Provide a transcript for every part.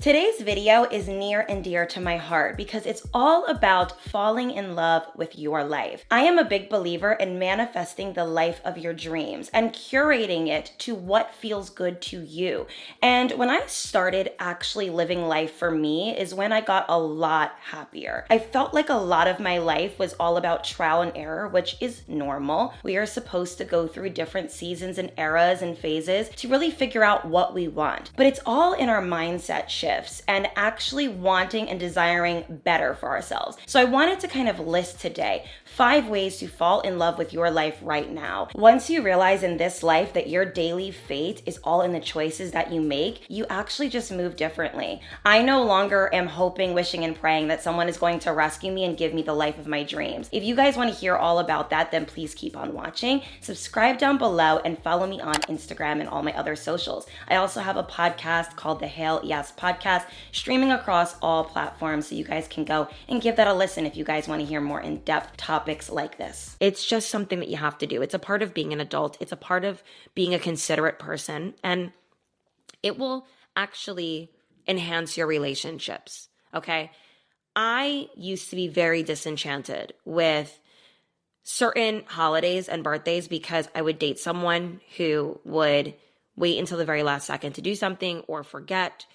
Today's video is near and dear to my heart because it's all about falling in love with your life. I am a big believer in manifesting the life of your dreams and curating it to what feels good to you. And when I started actually living life for me is when I got a lot happier. I felt like a lot of my life was all about trial and error, which is normal. We are supposed to go through different seasons and eras and phases to really figure out what we want. But it's all in our mindset shift and actually wanting and desiring better for ourselves. So I wanted to kind of list today 5 ways to fall in love with your life right now. Once you realize in this life that your daily fate is all in the choices that you make, you actually just move differently. I no longer am hoping, wishing, and praying that someone is going to rescue me and give me the life of my dreams. If you guys want to hear all about that, then please keep on watching. Subscribe down below and follow me on Instagram and all my other socials. I also have a podcast called the Hailey Podcast, streaming across all platforms, so you guys can go and give that a listen if you guys want to hear more in-depth topics like this. It's just something that you have to do. It's a part of being an adult. It's a part of being a considerate person, and it will actually enhance your relationships, okay? I used to be very disenchanted with certain holidays and birthdays because I would date someone who would wait until the very last second to do something or forget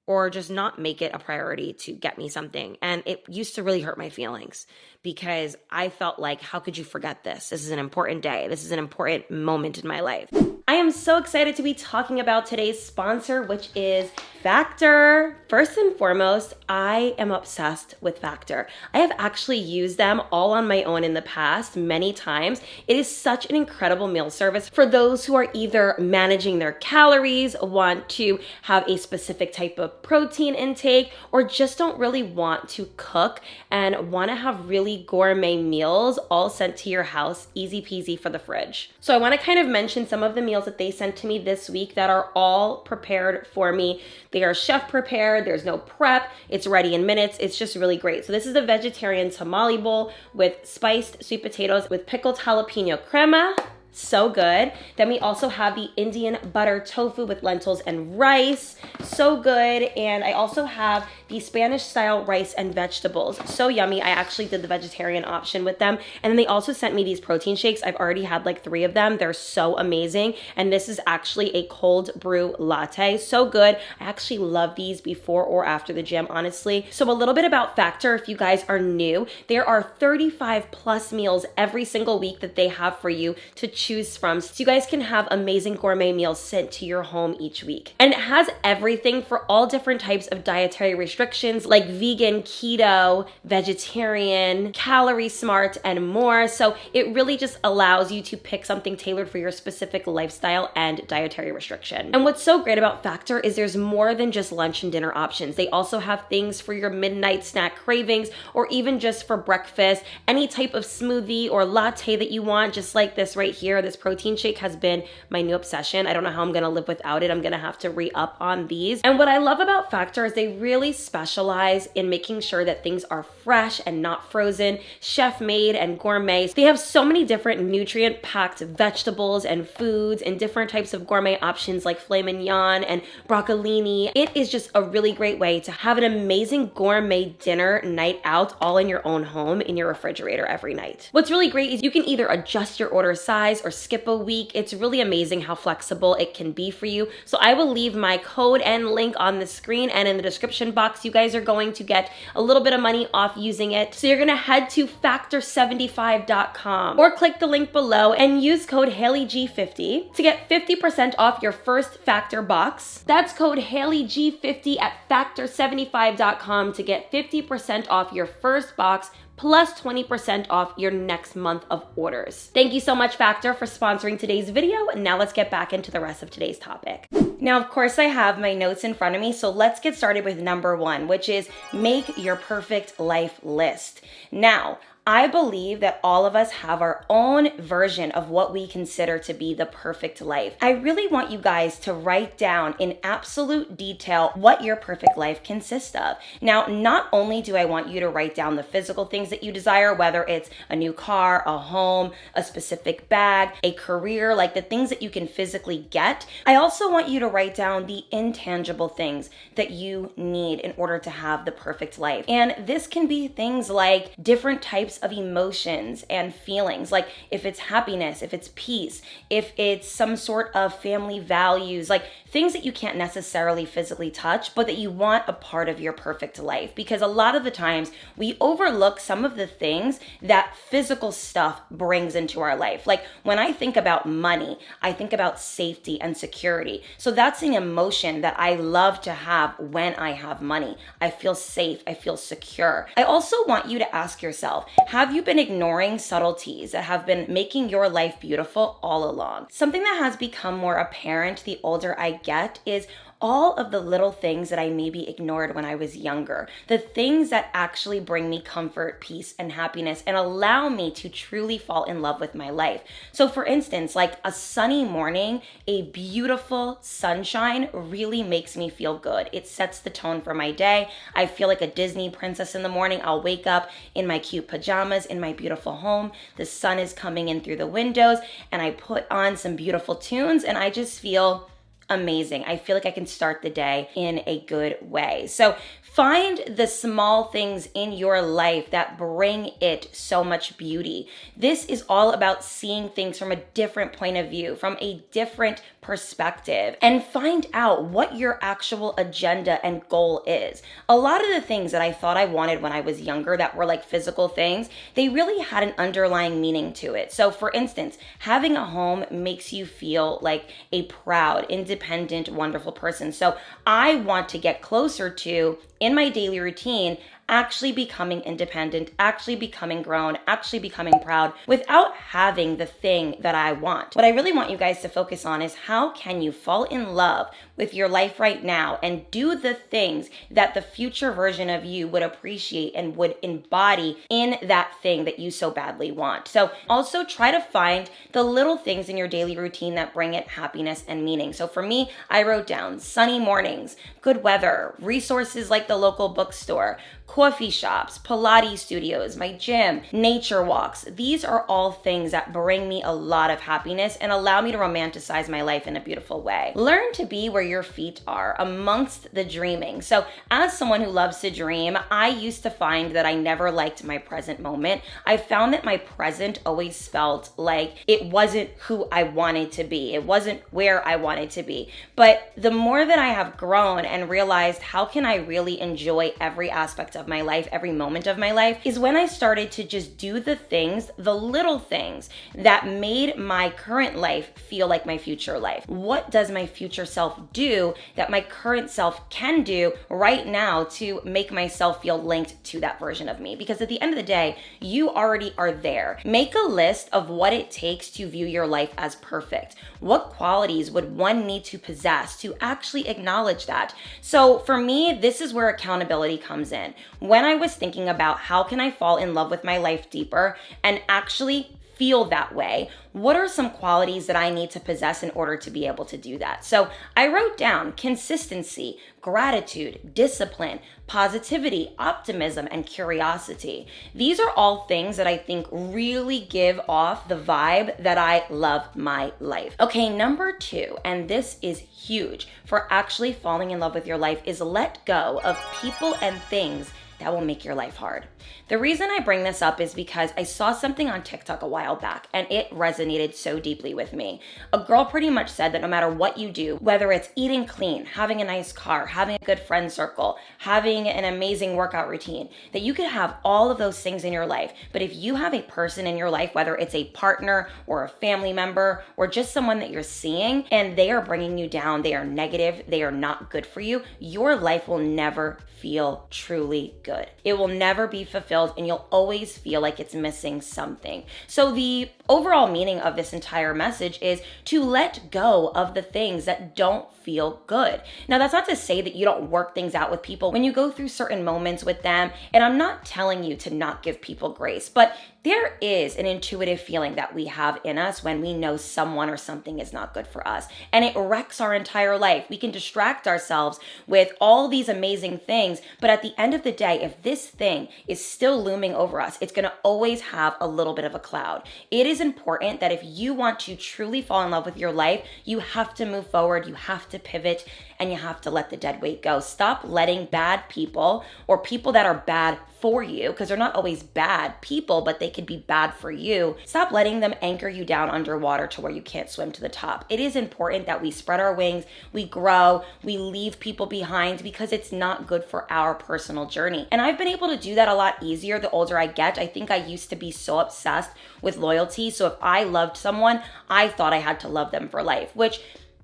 or just not make it a priority to get me something. And it used to really hurt my feelings because I felt like, how could you forget this? This is an important day. This is an important moment in my life. I am so excited to be talking about today's sponsor, which is Factor. First and foremost, I am obsessed with Factor. I have actually used them all on my own in the past many times. It is such an incredible meal service for those who are either managing their calories, want to have a specific type of protein intake, or just don't really want to cook and want to have really gourmet meals all sent to your house, easy peasy for the fridge. So I want to kind of mention some of the meals that they sent to me this week that are all prepared for me. They are chef prepared. There's no prep. It's ready in minutes. It's just really great. So this is a vegetarian tamale bowl with spiced sweet potatoes with pickled jalapeno crema. So good. Then we also have the Indian butter tofu with lentils and rice. So good. And I also have the Spanish style rice and vegetables. So yummy. I actually did the vegetarian option with them. And then they also sent me these protein shakes. I've already had like 3 of them. They're so amazing. And this is actually a cold brew latte. So good. I actually love these before or after the gym, honestly. So a little bit about Factor, if you guys are new, there are 35 plus meals every single week that they have for you to choose from, so you guys can have amazing gourmet meals sent to your home each week. And it has everything for all different types of dietary restrictions like vegan, keto, vegetarian, calorie smart, and more. So it really just allows you to pick something tailored for your specific lifestyle and dietary restriction. And what's so great about Factor is there's more than just lunch and dinner options. They also have things for your midnight snack cravings or even just for breakfast, any type of smoothie or latte that you want, just like this right here. This protein shake has been my new obsession. I don't know how I'm gonna live without it. I'm gonna have to re-up on these. And what I love about Factor is they really specialize in making sure that things are fresh and not frozen, chef-made and gourmet. They have so many different nutrient-packed vegetables and foods and different types of gourmet options like filet mignon and broccolini. It is just a really great way to have an amazing gourmet dinner night out all in your own home in your refrigerator every night. What's really great is you can either adjust your order size or skip a week. It's really amazing how flexible it can be for you. So I will leave my code and link on the screen and in the description box. You guys are going to get a little bit of money off using it. So you're gonna head to factor75.com or click the link below and use code HaileyG50 to get 50% off your first Factor box. That's code HaileyG50 at factor75.com to get 50% off your first box plus 20% off your next month of orders. Thank you so much, Factor, for sponsoring today's video. Now let's get back into the rest of today's topic. Now, of course, I have my notes in front of me, so let's get started with number 1, which is make your perfect life list. Now, I believe that all of us have our own version of what we consider to be the perfect life. I really want you guys to write down in absolute detail what your perfect life consists of. Now, not only do I want you to write down the physical things that you desire, whether it's a new car, a home, a specific bag, a career, like the things that you can physically get, I also want you to write down the intangible things that you need in order to have the perfect life. And this can be things like different types of emotions and feelings, like if it's happiness, if it's peace, if it's some sort of family values, like things that you can't necessarily physically touch, but that you want a part of your perfect life. Because a lot of the times we overlook some of the things that physical stuff brings into our life. Like when I think about money, I think about safety and security. So that's an emotion that I love to have when I have money. I feel safe, I feel secure. I also want you to ask yourself, have you been ignoring subtleties that have been making your life beautiful all along? Something that has become more apparent the older I get is all of the little things that I maybe ignored when I was younger, the things that actually bring me comfort, peace, and happiness and allow me to truly fall in love with my life. So for instance, like a sunny morning, a beautiful sunshine really makes me feel good. It sets the tone for my day. I feel like a Disney princess in the morning. I'll wake up in my cute pajamas in my beautiful home. The sun is coming in through the windows and I put on some beautiful tunes and I just feel amazing. I feel like I can start the day in a good way. So find the small things in your life that bring it so much beauty. This is all about seeing things from a different point of view, from a different perspective, and find out what your actual agenda and goal is. A lot of the things that I thought I wanted when I was younger that were like physical things, they really had an underlying meaning to it. So for instance, having a home makes you feel like a proud, independent, wonderful person. So I want to get closer to, in my daily routine, actually becoming independent, actually becoming grown, actually becoming proud without having the thing that I want. What I really want you guys to focus on is how can you fall in love with your life right now and do the things that the future version of you would appreciate and would embody in that thing that you so badly want. So also try to find the little things in your daily routine that bring it happiness and meaning. So for me, I wrote down sunny mornings, good weather, resources like the local bookstore, coffee shops, Pilates studios, my gym, nature walks. These are all things that bring me a lot of happiness and allow me to romanticize my life in a beautiful way. Learn to be where your feet are amongst the dreaming. So as someone who loves to dream, I used to find that I never liked my present moment. I found that my present always felt like it wasn't who I wanted to be. It wasn't where I wanted to be. But the more that I have grown and realized how can I really enjoy every aspect of my life, every moment of my life, is when I started to just do the things, the little things that made my current life feel like my future life. What does my future self do that my current self can do right now to make myself feel linked to that version of me? Because at the end of the day, you already are there. Make a list of what it takes to view your life as perfect. What qualities would one need to possess to actually acknowledge that? So for me, this is where accountability comes in. When I was thinking about how can I fall in love with my life deeper and actually feel that way, what are some qualities that I need to possess in order to be able to do that? So I wrote down consistency, gratitude, discipline, positivity, optimism, and curiosity. These are all things that I think really give off the vibe that I love my life. Okay, number 2, and this is huge for actually falling in love with your life, is let go of people and things that will make your life hard. The reason I bring this up is because I saw something on TikTok a while back and it resonated so deeply with me. A girl pretty much said that no matter what you do, whether it's eating clean, having a nice car, having a good friend circle, having an amazing workout routine, that you could have all of those things in your life. But if you have a person in your life, whether it's a partner or a family member or just someone that you're seeing, and they are bringing you down, they are negative, they are not good for you, your life will never feel truly good. It will never be fulfilled and you'll always feel like it's missing something. So the overall meaning of this entire message is to let go of the things that don't feel good. Now, that's not to say that you don't work things out with people when you go through certain moments with them. And I'm not telling you to not give people grace, but there is an intuitive feeling that we have in us when we know someone or something is not good for us. And it wrecks our entire life. We can distract ourselves with all these amazing things, but at the end of the day, if this thing is still looming over us, it's gonna always have a little bit of a cloud. It is important that if you want to truly fall in love with your life, you have to move forward, you have to pivot, and you have to let the dead weight go. Stop letting bad people or people that are bad for you, because they're not always bad people, but they could be bad for you. Stop letting them anchor you down underwater to where you can't swim to the top. It is important that we spread our wings, we grow, we leave people behind, because it's not good for our personal journey. And I've been able to do that a lot easier the older I get. I think I used to be so obsessed with loyalty. So if I loved someone, I thought I had to love them for life, which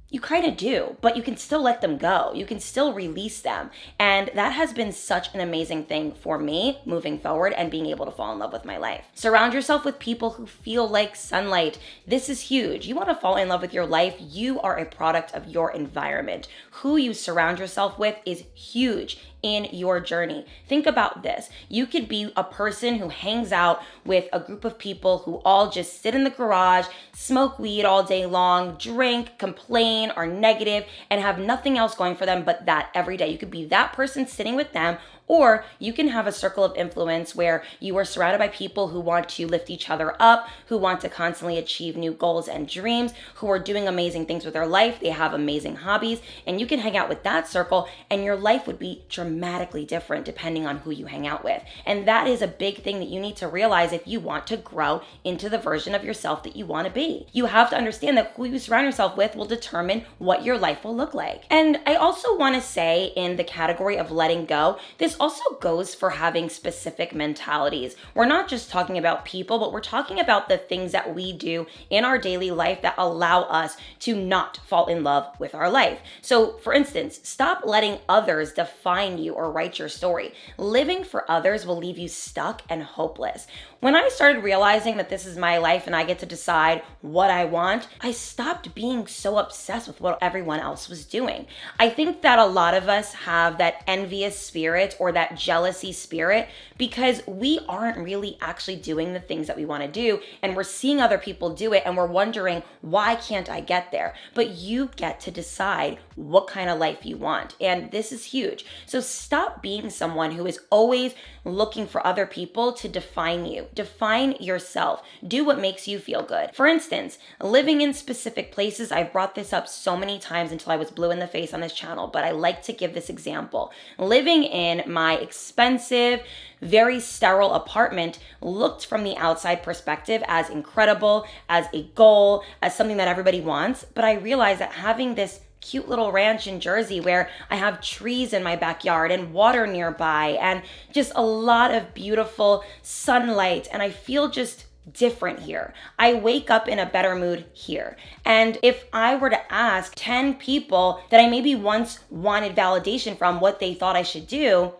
you kind of do, but you can still let them go. You can still release them. And that has been such an amazing thing for me moving forward and being able to fall in love with my life. Surround yourself with people who feel like sunlight. This is huge. You want to fall in love with your life. You are a product of your environment. Who you surround yourself with is huge in your journey. Think about this. You could be a person who hangs out with a group of people who all just sit in the garage, smoke weed all day long, drink, complain, are negative, and have nothing else going for them but that every day. You could be that person sitting with them, or you can have a circle of influence where you are surrounded by people who want to lift each other up, who want to constantly achieve new goals and dreams, who are doing amazing things with their life. They have amazing hobbies, and you can hang out with that circle, and your life would be dramatically different depending on who you hang out with. And that is a big thing that you need to realize if you want to grow into the version of yourself that you want to be. You have to understand that who you surround yourself with will determine what your life will look like. And I also want to say, in the category of letting go, this also goes for having specific mentalities. We're not just talking about people, but we're talking about the things that we do in our daily life that allow us to not fall in love with our life. So for instance, stop letting others define you or write your story. Living for others will leave you stuck and hopeless. When I started realizing that this is my life and I get to decide what I want, I stopped being so obsessed with what everyone else was doing. I think that a lot of us have that envious spirit or that jealousy spirit because we aren't really actually doing the things that we want to do, and we're seeing other people do it and we're wondering, why can't I get there? But you get to decide what kind of life you want, and this is huge. So stop being someone who is always looking for other people to define you. Define yourself. Do what makes you feel good. For instance, living in specific places, I've brought this up so many times until I was blue in the face on this channel, but I like to give this example. Living in my expensive, very sterile apartment looked from the outside perspective as incredible, as a goal, as something that everybody wants, but I realized that having this cute little ranch in Jersey where I have trees in my backyard and water nearby and just a lot of beautiful sunlight, and I feel just different here. I wake up in a better mood here. And if I were to ask 10 people that I maybe once wanted validation from what they thought I should do,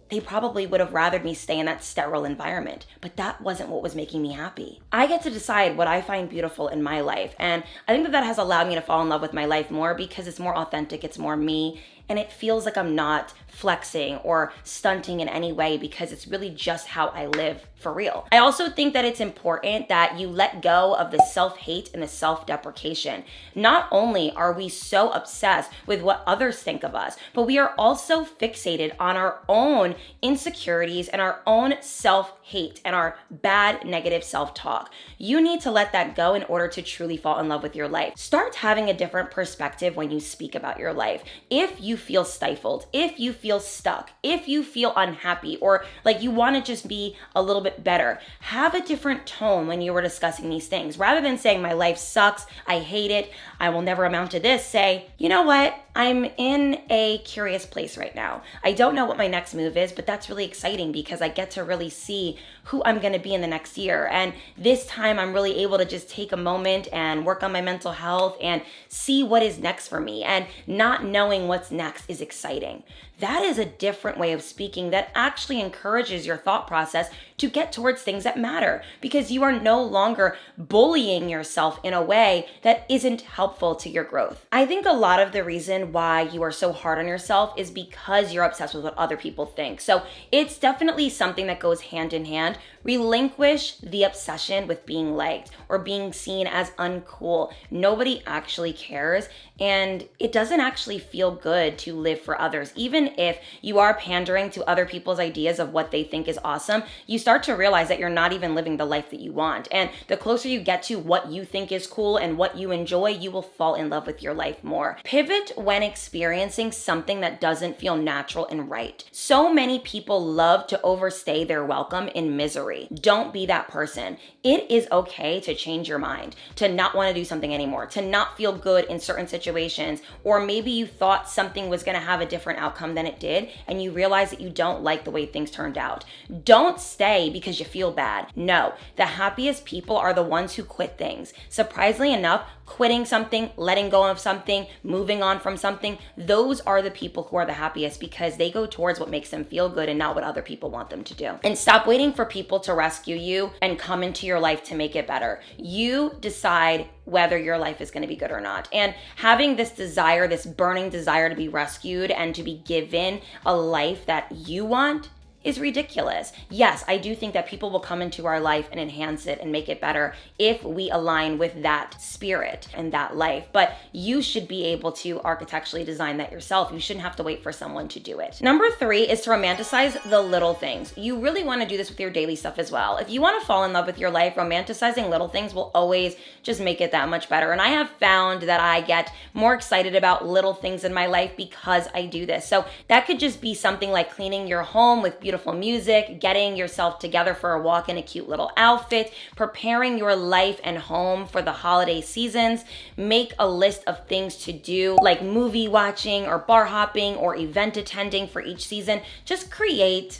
they probably would have rathered me stay in that sterile environment, but that wasn't what was making me happy. I get to decide what I find beautiful in my life, and I think that has allowed me to fall in love with my life more because it's more authentic, it's more me, and it feels like I'm not flexing or stunting in any way because it's really just how I live for real. I also think that it's important that you let go of the self-hate and the self-deprecation. Not only are we so obsessed with what others think of us, but we are also fixated on our own insecurities and our own self-hate and our bad negative self-talk. You need to let that go in order to truly fall in love with your life. Start having a different perspective when you speak about your life. If you feel stifled, if you feel stuck, if you feel unhappy, or like you want to just be a little bit better, have a different tone when you were discussing these things. Rather than saying my life sucks, I hate it, I will never amount to this, say, you know what? I'm in a curious place right now. I don't know what my next move is, but that's really exciting because I get to really see who I'm going to be in the next year. And this time I'm really able to just take a moment and work on my mental health and see what is next for me. And not knowing what's next is exciting. That is a different way of speaking that actually encourages your thought process to get towards things that matter, because you are no longer bullying yourself in a way that isn't helpful to your growth. I think a lot of the reason why you are so hard on yourself is because you're obsessed with what other people think. So it's definitely something that goes hand in hand. Relinquish the obsession with being liked or being seen as uncool. Nobody actually cares, and it doesn't actually feel good to live for others. Even if you are pandering to other people's ideas of what they think is awesome, you start to realize that you're not even living the life that you want. And the closer you get to what you think is cool and what you enjoy, you will fall in love with your life more. Pivot when experiencing something that doesn't feel natural and right. So many people love to overstay their welcome in misery. Don't be that person. It is okay to change your mind, to not want to do something anymore, to not feel good in certain situations, or maybe you thought something was going to have a different outcome than it did, and you realize that you don't like the way things turned out. Don't stay because you feel bad. No, the happiest people are the ones who quit things. Surprisingly enough, quitting something, letting go of something, moving on from something, those are the people who are the happiest because they go towards what makes them feel good and not what other people want them to do. And stop waiting for people to rescue you and come into your life to make it better. You decide whether your life is going to be good or not. And having this desire, this burning desire to be rescued and to be given a life that you want is ridiculous. Yes, I do think that people will come into our life and enhance it and make it better if we align with that spirit and that life. But you should be able to architecturally design that yourself. You shouldn't have to wait for someone to do it. Number 3 is to romanticize the little things. You really want to do this with your daily stuff as well. If you want to fall in love with your life, romanticizing little things will always just make it that much better. And I have found that I get more excited about little things in my life because I do this. So that could just be something like cleaning your home with beautiful music, getting yourself together for a walk in a cute little outfit, preparing your life and home for the holiday seasons. Make a list of things to do, like movie watching or bar hopping or event attending for each season. Just create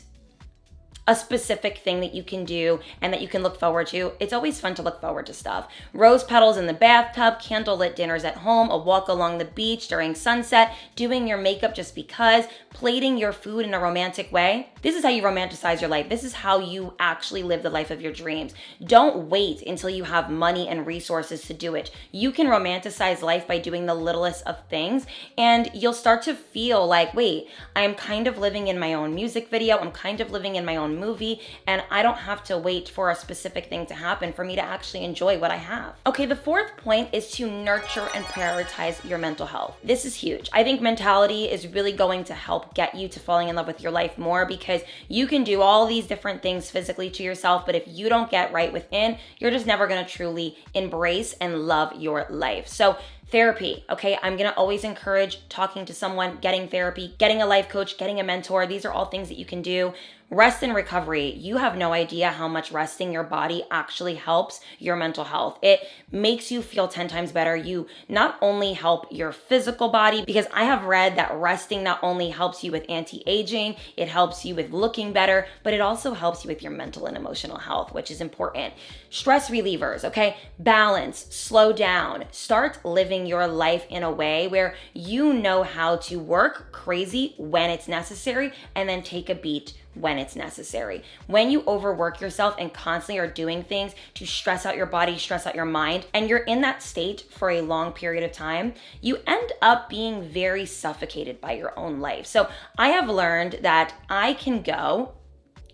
a specific thing that you can do and that you can look forward to. It's always fun to look forward to stuff. Rose petals in the bathtub, candlelit dinners at home, a walk along the beach during sunset, doing your makeup just because, plating your food in a romantic way. This is how you romanticize your life. This is how you actually live the life of your dreams. Don't wait until you have money and resources to do it. You can romanticize life by doing the littlest of things, and you'll start to feel like, wait, I'm kind of living in my own music video. I'm kind of living in my own movie, and I don't have to wait for a specific thing to happen for me to actually enjoy what I have. Okay, the 4th point is to nurture and prioritize your mental health. This is huge. I think mentality is really going to help get you to falling in love with your life more, because you can do all these different things physically to yourself, but if you don't get right within, you're just never going to truly embrace and love your life. So therapy, okay? I'm gonna always encourage talking to someone, getting therapy, getting a life coach, getting a mentor. These are all things that you can do. Rest and recovery. You have no idea how much resting your body actually helps your mental health. It makes you feel 10 times better. You not only help your physical body, because I have read that resting not only helps you with anti-aging, it helps you with looking better, but it also helps you with your mental and emotional health, which is important. Stress relievers, okay? Balance, slow down, start living your life in a way where you know how to work crazy when it's necessary and then take a beat when it's necessary. When you overwork yourself and constantly are doing things to stress out your body, stress out your mind, and you're in that state for a long period of time, you end up being very suffocated by your own life. So I have learned that I can go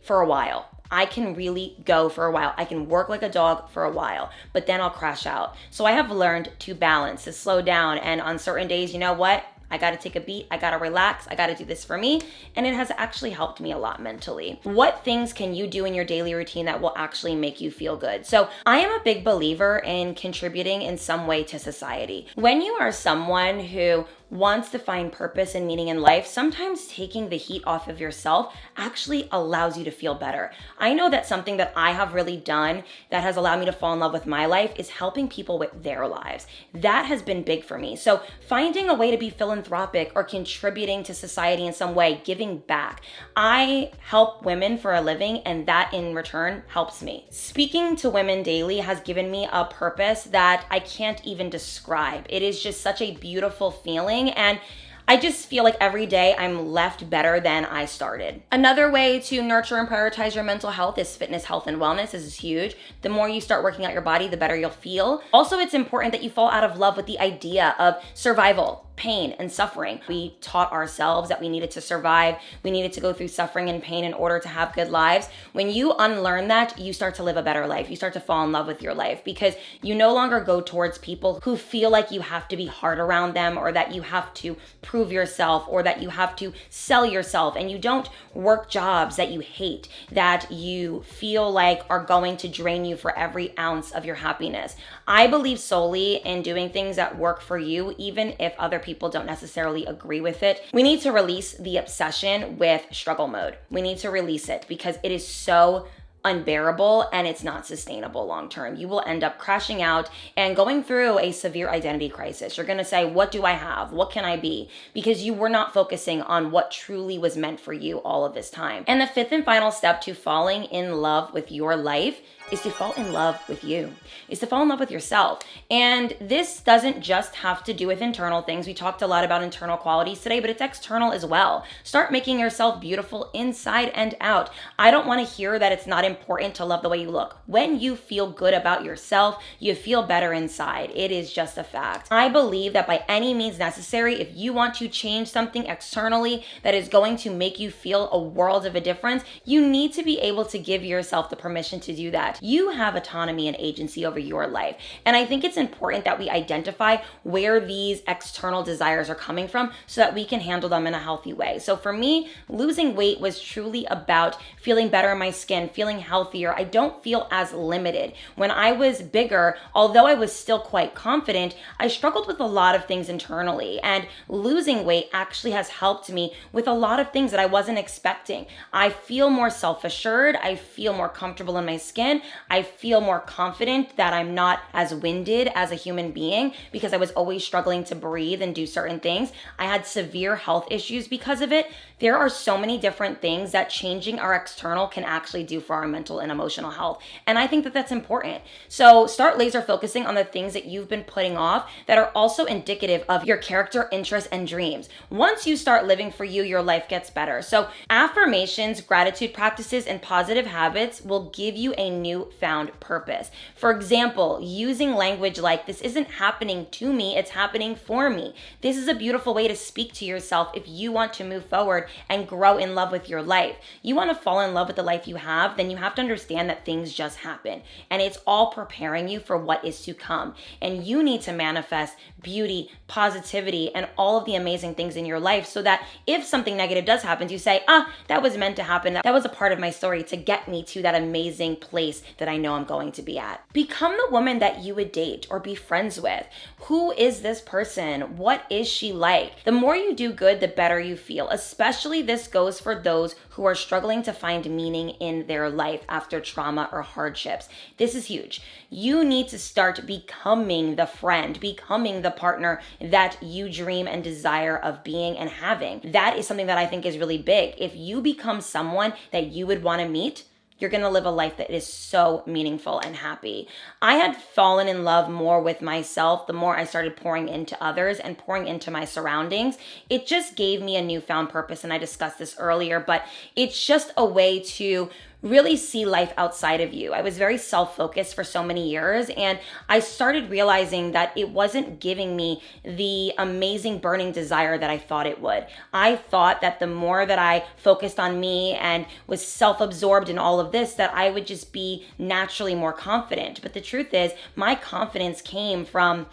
for a while. I can really go for a while. I can work like a dog for a while, but then I'll crash out. So I have learned to balance, to slow down. And on certain days, you know what? I got to take a beat. I got to relax. I got to do this for me. And it has actually helped me a lot mentally. What things can you do in your daily routine that will actually make you feel good? So I am a big believer in contributing in some way to society. When you are someone who wants to find purpose and meaning in life, sometimes taking the heat off of yourself actually allows you to feel better. I know that something that I have really done that has allowed me to fall in love with my life is helping people with their lives. That has been big for me. So finding a way to be philanthropic or contributing to society in some way, giving back. I help women for a living, and that in return helps me. Speaking to women daily has given me a purpose that I can't even describe. It is just such a beautiful feeling, and I just feel like every day I'm left better than I started. Another way to nurture and prioritize your mental health is fitness, health, and wellness. This is huge. The more you start working out your body, the better you'll feel. Also, it's important that you fall out of love with the idea of survival, pain, and suffering. We taught ourselves that we needed to survive, we needed to go through suffering and pain in order to have good lives. When you unlearn that, you start to live a better life. You start to fall in love with your life because you no longer go towards people who feel like you have to be hard around them, or that you have to prove yourself, or that you have to sell yourself, and you don't work jobs that you hate, that you feel like are going to drain you for every ounce of your happiness. I believe solely in doing things that work for you, even if other people don't necessarily agree with it. We need to release the obsession with struggle mode. We need to release it because it is so unbearable and it's not sustainable long term. You will end up crashing out and going through a severe identity crisis. You're going to say, what do I have? What can I be? Because you were not focusing on what truly was meant for you all of this time. And the fifth and final step to falling in love with your life is to fall in love with you, is to fall in love with yourself. And this doesn't just have to do with internal things. We talked a lot about internal qualities today, but it's external as well. Start making yourself beautiful inside and out. I don't want to hear that it's not important to love the way you look. When you feel good about yourself, you feel better inside. It is just a fact. I believe that by any means necessary, if you want to change something externally that is going to make you feel a world of a difference, you need to be able to give yourself the permission to do that. You have autonomy and agency over your life. And I think it's important that we identify where these external desires are coming from so that we can handle them in a healthy way. So for me, losing weight was truly about feeling better in my skin, feeling healthier. I don't feel as limited. When I was bigger, although I was still quite confident, I struggled with a lot of things internally. And losing weight actually has helped me with a lot of things that I wasn't expecting. I feel more self-assured. I feel more comfortable in my skin. I feel more confident that I'm not as winded as a human being because I was always struggling to breathe and do certain things. I had severe health issues because of it. There are so many different things that changing our external can actually do for our mental and emotional health. And I think that that's important. So start laser focusing on the things that you've been putting off that are also indicative of your character, interests, and dreams. Once you start living for you, your life gets better. So affirmations, gratitude practices, and positive habits will give you a newfound purpose. For example, using language like, this isn't happening to me, it's happening for me. This is a beautiful way to speak to yourself if you want to move forward and grow in love with your life. You want to fall in love with the life you have, then you have to understand that things just happen. And it's all preparing you for what is to come. And you need to manifest beauty, positivity, and all of the amazing things in your life so that if something negative does happen, you say, that was meant to happen. That was a part of my story to get me to that amazing place that I know I'm going to be at. Become the woman that you would date or be friends with. Who is this person? What is she like? The more you do good, the better you feel. Especially this goes for those who are struggling to find meaning in their life after trauma or hardships. This is huge. You need to start becoming the friend, becoming the partner that you dream and desire of being and having. That is something that I think is really big. If you become someone that you would want to meet, you're going to live a life that is so meaningful and happy. I had fallen in love more with myself the more I started pouring into others and pouring into my surroundings. It just gave me a newfound purpose, and I discussed this earlier, but it's just a way to really see life outside of you. I was very self-focused for so many years, and I started realizing that it wasn't giving me the amazing burning desire that I thought it would. I thought that the more that I focused on me and was self-absorbed in all of this, that I would just be naturally more confident. But the truth is, my confidence came from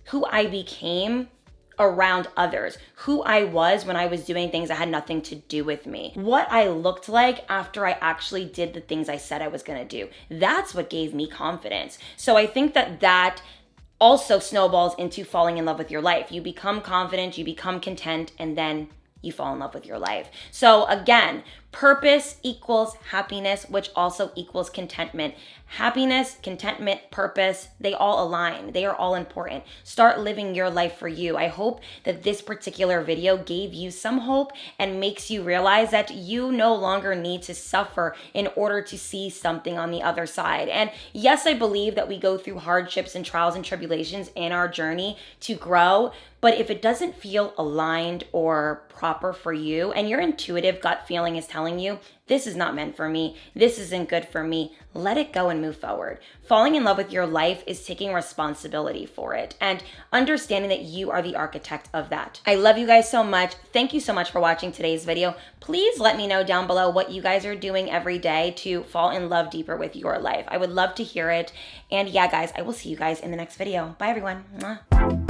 who I became around others, who I was when I was doing things that had nothing to do with me, what I looked like after I actually did the things I said I was going to do. That's what gave me confidence. So I think that also snowballs into falling in love with your life. You become confident, you become content, and then you fall in love with your life. So again, purpose equals happiness, which also equals contentment. Happiness, contentment, purpose, they all align. They are all important. Start living your life for you. I hope that this particular video gave you some hope and makes you realize that you no longer need to suffer in order to see something on the other side. And yes, I believe that we go through hardships and trials and tribulations in our journey to grow. But if it doesn't feel aligned or proper for you, and your intuitive gut feeling is telling you, this is not meant for me, this isn't good for me, let it go and move forward. Falling in love with your life is taking responsibility for it and understanding that you are the architect of that. I love you guys so much. Thank you so much for watching today's video. Please let me know down below what you guys are doing every day to fall in love deeper with your life. I would love to hear it. And yeah, guys, I will see you guys in the next video. Bye, everyone. Mwah.